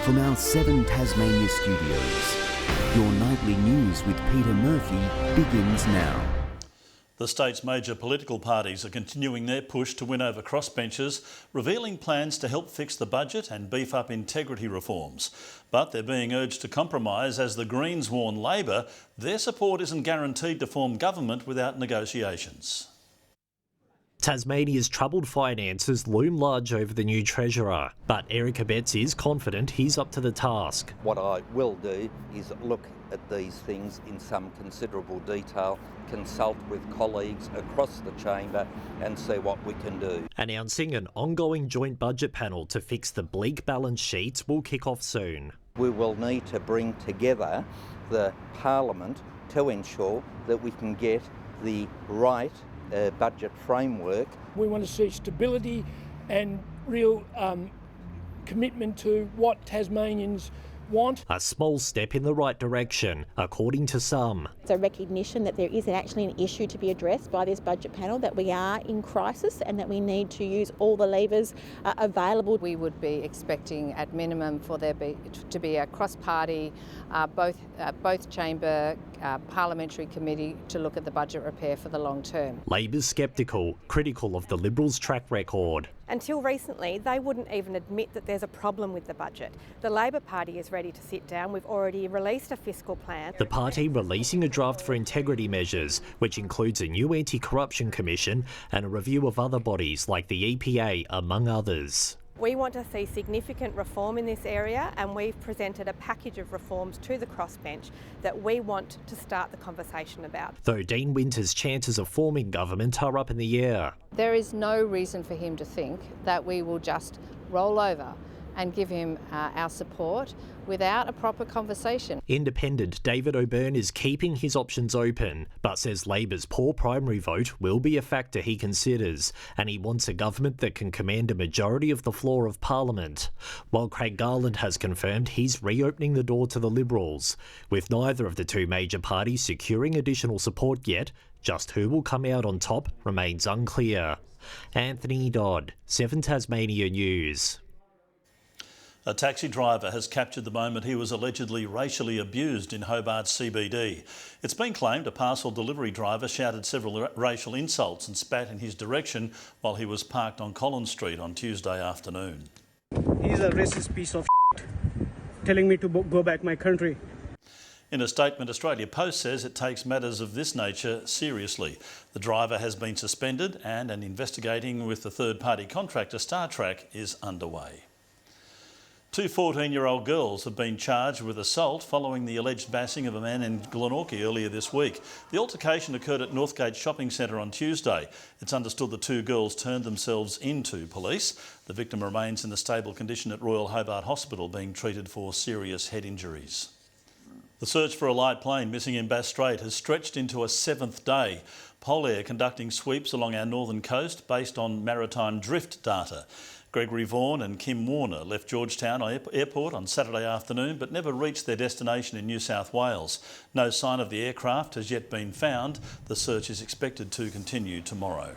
From our 7 Tasmania studios, your nightly news with Peter Murphy begins now. The state's major political parties are continuing their push to win over crossbenchers, revealing plans to help fix the budget and beef up integrity reforms. But they're being urged to compromise as the Greens warn Labor their support isn't guaranteed to form government without negotiations. Tasmania's troubled finances loom large over the new Treasurer, but Eric Abetz is confident he's up to the task. What I will do is look at these things in some considerable detail, consult with colleagues across the chamber and see what we can do. Announcing an ongoing joint budget panel to fix the bleak balance sheets will kick off soon. We will need to bring together the Parliament to ensure that we can get the right budget framework. We want to see stability and real commitment to what Tasmanians want. A small step in the right direction, according to some. It's a recognition that there is actually an issue to be addressed by this budget panel, that we are in crisis and that we need to use all the levers available. We would be expecting at minimum for there to be a cross-party, both chamber parliamentary committee to look at the budget repair for the long term. Labor's sceptical, critical of the Liberals' track record. Until recently, they wouldn't even admit that there's a problem with the budget. The Labor Party is ready to sit down. We've already released a fiscal plan. The party releasing a draft for integrity measures, which includes a new anti-corruption commission and a review of other bodies like the EPA, among others. We want to see significant reform in this area, and we've presented a package of reforms to the crossbench that we want to start the conversation about. Though Dean Winter's chances of forming government are up in the air. There is no reason for him to think that we will just roll over and give him our support without a proper conversation. Independent David O'Byrne is keeping his options open, but says Labor's poor primary vote will be a factor he considers, and he wants a government that can command a majority of the floor of Parliament. While Craig Garland has confirmed he's reopening the door to the Liberals, with neither of the two major parties securing additional support yet, just who will come out on top remains unclear. Anthony Dodd, 7 Tasmania News. A taxi driver has captured the moment he was allegedly racially abused in Hobart's CBD. It's been claimed a parcel delivery driver shouted several racial insults and spat in his direction while he was parked on Collins Street on Tuesday afternoon. He's a racist piece of shit, telling me to go back my country. In a statement, Australia Post says it takes matters of this nature seriously. The driver has been suspended and an investigating with the third-party contractor StarTrack is underway. 2 14-year-old girls have been charged with assault following the alleged bashing of a man in Glenorchy earlier this week. The altercation occurred at Northgate Shopping Centre on Tuesday. It's understood the 2 girls turned themselves into police. The victim remains in a stable condition at Royal Hobart Hospital, being treated for serious head injuries. The search for a light plane missing in Bass Strait has stretched into a 7th day. Polair conducting sweeps along our northern coast based on maritime drift data. Gregory Vaughan and Kim Warner left Georgetown Airport on Saturday afternoon but never reached their destination in New South Wales. No sign of the aircraft has yet been found. The search is expected to continue tomorrow.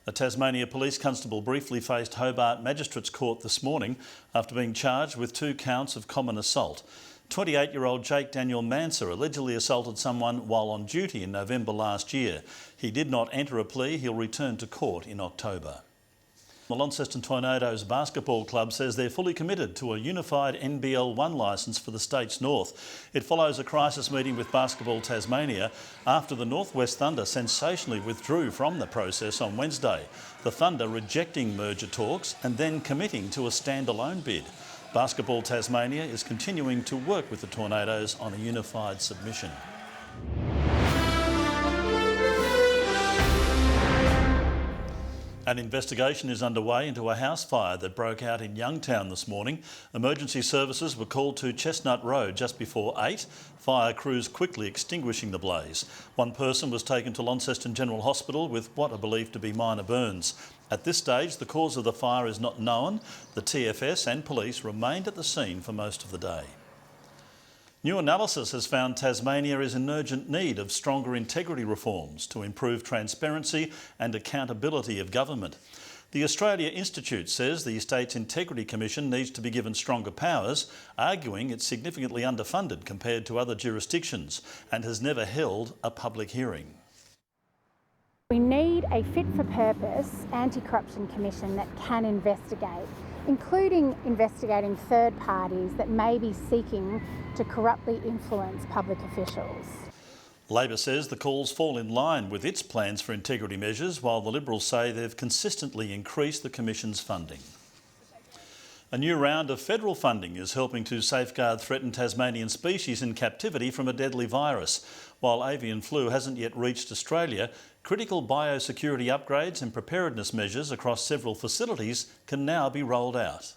A Tasmania police constable briefly faced Hobart Magistrates Court this morning after being charged with 2 counts of common assault. 28-year-old Jake Daniel Manser allegedly assaulted someone while on duty in November last year. He did not enter a plea. He'll return to court in October. The Launceston Tornadoes Basketball Club says they're fully committed to a unified NBL 1 licence for the state's north. It follows a crisis meeting with Basketball Tasmania after the Northwest Thunder sensationally withdrew from the process on Wednesday. The Thunder rejecting merger talks and then committing to a standalone bid. Basketball Tasmania is continuing to work with the Tornadoes on a unified submission. An investigation is underway into a house fire that broke out in Youngtown this morning. Emergency services were called to Chestnut Road just before 8. Fire crews quickly extinguishing the blaze. One person was taken to Launceston General Hospital with what are believed to be minor burns. At this stage, the cause of the fire is not known. The TFS and police remained at the scene for most of the day. New analysis has found Tasmania is in urgent need of stronger integrity reforms to improve transparency and accountability of government. The Australia Institute says the State's Integrity Commission needs to be given stronger powers, arguing it's significantly underfunded compared to other jurisdictions and has never held a public hearing. We need a fit-for-purpose anti-corruption commission that can investigate, including investigating third parties that may be seeking to corruptly influence public officials. Labor says the calls fall in line with its plans for integrity measures, while the Liberals say they've consistently increased the Commission's funding. A new round of federal funding is helping to safeguard threatened Tasmanian species in captivity from a deadly virus. While avian flu hasn't yet reached Australia, critical biosecurity upgrades and preparedness measures across several facilities can now be rolled out.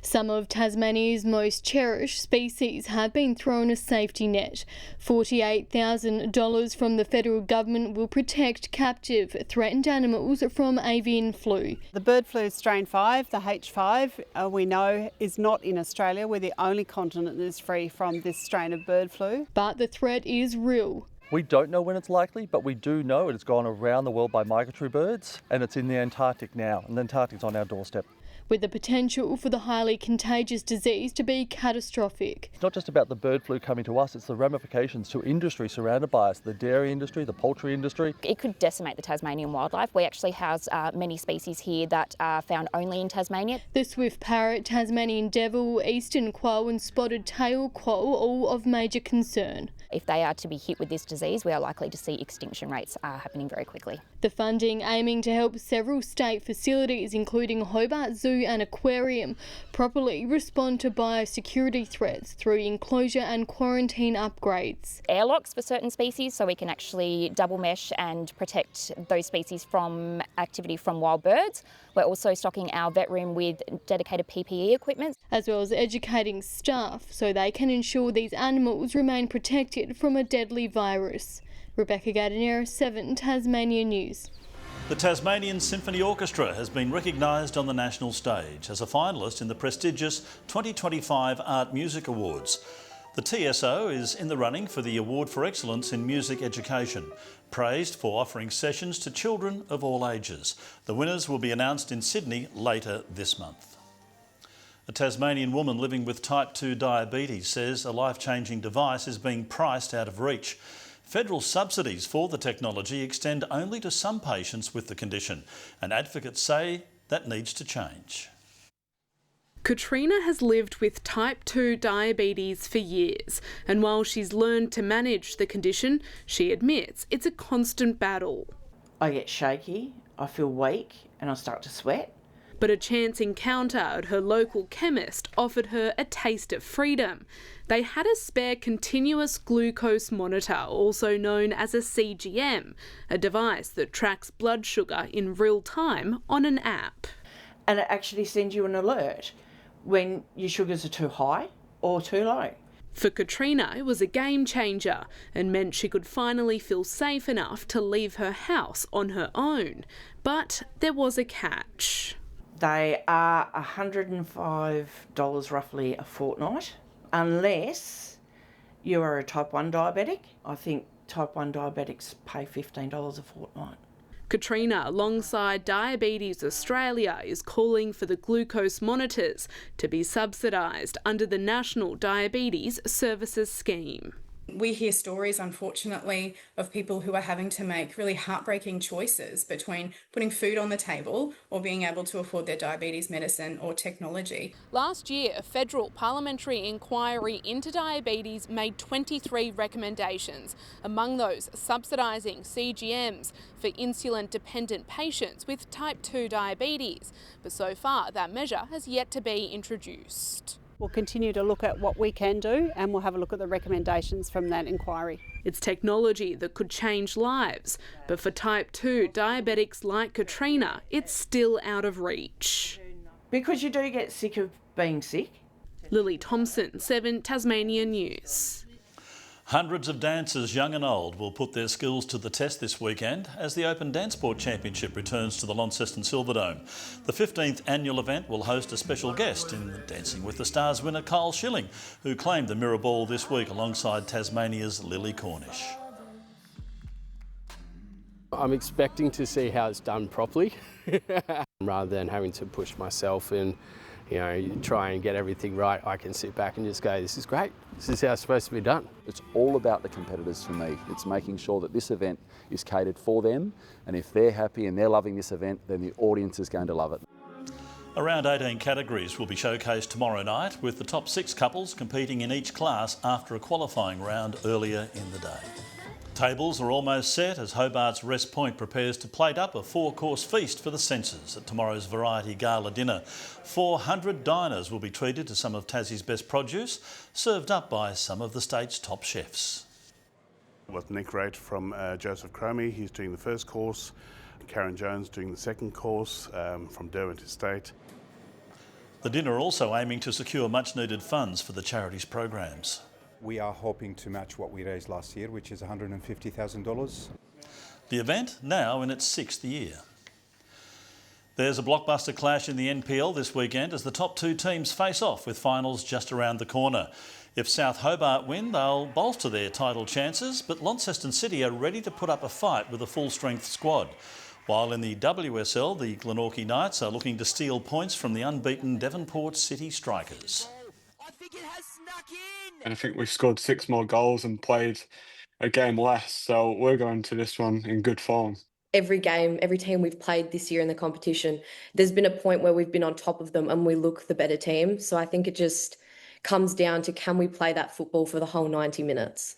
Some of Tasmania's most cherished species have been thrown a safety net. $48,000 from the federal government will protect captive, threatened animals from avian flu. The bird flu strain 5, the H5, we know is not in Australia. We're the only continent that is free from this strain of bird flu. But the threat is real. We don't know when it's likely, but we do know it's gone around the world by migratory birds, and it's in the Antarctic now, and the Antarctic's on our doorstep. With the potential for the highly contagious disease to be catastrophic. It's not just about the bird flu coming to us, it's the ramifications to industry surrounded by us, the dairy industry, the poultry industry. It could decimate the Tasmanian wildlife. We actually house many species here that are found only in Tasmania. The swift parrot, Tasmanian devil, eastern quoll and spotted tail quoll, all of major concern. If they are to be hit with this disease, we are likely to see extinction rates happening very quickly. The funding aiming to help several state facilities, including Hobart Zoo and Aquarium, properly respond to biosecurity threats through enclosure and quarantine upgrades. Airlocks for certain species, so we can actually double mesh and protect those species from activity from wild birds. We're also stocking our vet room with dedicated PPE equipment. As well as educating staff so they can ensure these animals remain protected from a deadly virus. Rebecca Gardiner, 7 Tasmania News. The Tasmanian Symphony Orchestra has been recognised on the national stage as a finalist in the prestigious 2025 Art Music Awards. The TSO is in the running for the Award for Excellence in Music Education, praised for offering sessions to children of all ages. The winners will be announced in Sydney later this month. A Tasmanian woman living with type 2 diabetes says a life-changing device is being priced out of reach. Federal subsidies for the technology extend only to some patients with the condition, and advocates say that needs to change. Katrina has lived with type 2 diabetes for years, and while she's learned to manage the condition, she admits it's a constant battle. I get shaky, I feel weak, and I start to sweat. But a chance encounter at her local chemist offered her a taste of freedom. They had a spare continuous glucose monitor, also known as a CGM, a device that tracks blood sugar in real time on an app. And it actually sends you an alert when your sugars are too high or too low. For Katrina, it was a game changer and meant she could finally feel safe enough to leave her house on her own. But there was a catch. They are $105 roughly a fortnight, unless you are a type 1 diabetic. I think type 1 diabetics pay $15 a fortnight. Katrina, alongside Diabetes Australia, is calling for the glucose monitors to be subsidised under the National Diabetes Services Scheme. We hear stories, unfortunately, of people who are having to make really heartbreaking choices between putting food on the table or being able to afford their diabetes medicine or technology. Last year, a federal parliamentary inquiry into diabetes made 23 recommendations, among those subsidising CGMs for insulin-dependent patients with type 2 diabetes. But so far, that measure has yet to be introduced. We'll continue to look at what we can do, and we'll have a look at the recommendations from that inquiry. It's technology that could change lives, but for type 2 diabetics like Katrina, it's still out of reach. Because you do get sick of being sick. Lily Thompson, 7 Tasmania News. Hundreds of dancers, young and old, will put their skills to the test this weekend as the Open Dance Sport Championship returns to the Launceston Silverdome. The 15th annual event will host a special guest in the Dancing with the Stars winner Kyle Schilling, who claimed the mirror ball this week alongside Tasmania's Lily Cornish. I'm expecting to see how it's done properly rather than having to push myself and, you know, try and get everything right. I can sit back and just go, this is great. This is how it's supposed to be done. It's all about the competitors for me. It's making sure that this event is catered for them, and if they're happy and they're loving this event, then the audience is going to love it. Around 18 categories will be showcased tomorrow night, with the top 6 couples competing in each class after a qualifying round earlier in the day. Tables are almost set as Hobart's Rest Point prepares to plate up a 4-course feast for the censors at tomorrow's Variety Gala dinner. 400 diners will be treated to some of Tassie's best produce, served up by some of the state's top chefs. With Nick Rate from Joseph Cromie, he's doing the first course. Karen Jones doing the second course from Derwent Estate. The dinner also aiming to secure much needed funds for the charities programs. We are hoping to match what we raised last year, which is $150,000. The event now in its 6th year. There's a blockbuster clash in the NPL this weekend as the top 2 teams face off, with finals just around the corner. If South Hobart win, they'll bolster their title chances, but Launceston City are ready to put up a fight with a full-strength squad. While in the WSL, the Glenorchy Knights are looking to steal points from the unbeaten Devonport City Strikers. And I think we've scored 6 more goals and played a game less, so we're going to this one in good form. Every game, every team we've played this year in the competition, there's been a point where we've been on top of them and we look the better team. So I think it just comes down to, can we play that football for the whole 90 minutes?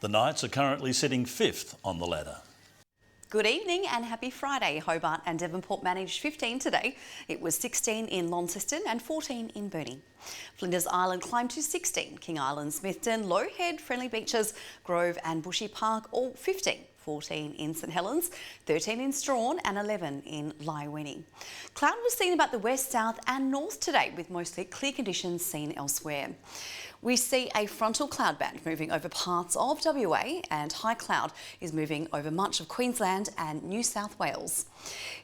The Knights are currently sitting 5th on the ladder. Good evening and happy Friday. Hobart and Devonport managed 15 today. It was 16 in Launceston and 14 in Burnie. Flinders Island climbed to 16. King Island, Smithton, Low Head, Friendly Beaches, Grove and Bushy Park all 15. 14 in St Helens, 13 in Strawn and 11 in Lyweni. Cloud was seen about the west, south and north today, with mostly clear conditions seen elsewhere. We see a frontal cloud band moving over parts of WA, and high cloud is moving over much of Queensland and New South Wales.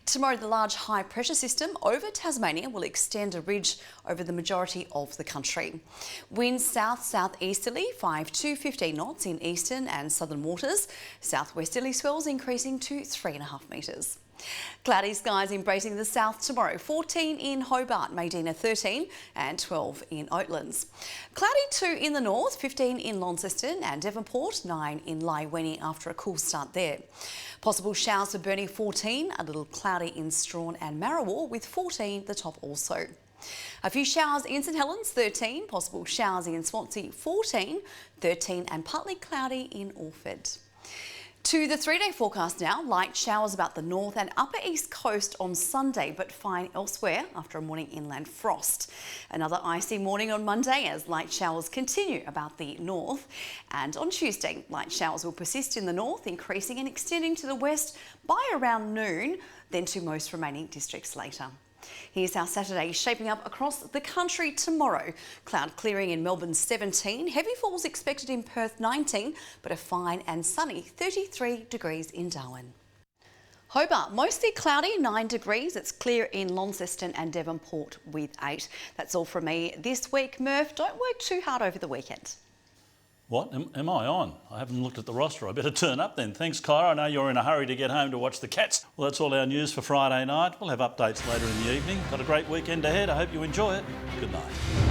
Tomorrow, the large high pressure system over Tasmania will extend a ridge over the majority of the country. Winds south-southeasterly 5 to 15 knots in eastern and southern waters. Southwesterly swells increasing to 3.5 metres. Cloudy skies embracing the south tomorrow, 14 in Hobart, Medina 13 and 12 in Oatlands. Cloudy too in the north, 15 in Launceston and Devonport, 9 in Lyweni after a cool start there. Possible showers for Burnie 14, a little cloudy in Strawn and Marrawar with 14 the top also. A few showers in St Helens, 13, possible showers in Swansea 14, 13 and partly cloudy in Orford. To the 3-day forecast now, light showers about the north and upper east coast on Sunday, but fine elsewhere after a morning inland frost. Another icy morning on Monday as light showers continue about the north. And on Tuesday, light showers will persist in the north, increasing and extending to the west by around noon, then to most remaining districts later. Here's how Saturday is shaping up across the country tomorrow. Cloud clearing in Melbourne 17, heavy falls expected in Perth 19, but a fine and sunny 33 degrees in Darwin. Hobart, mostly cloudy, 9 degrees. It's clear in Launceston and Devonport with 8. That's all from me this week. Murph, don't work too hard over the weekend. What? Am I on? I haven't looked at the roster. I better turn up then. Thanks, Kyra. I know you're in a hurry to get home to watch the Cats. Well, that's all our news for Friday night. We'll have updates later in the evening. Got a great weekend ahead. I hope you enjoy it. Good night.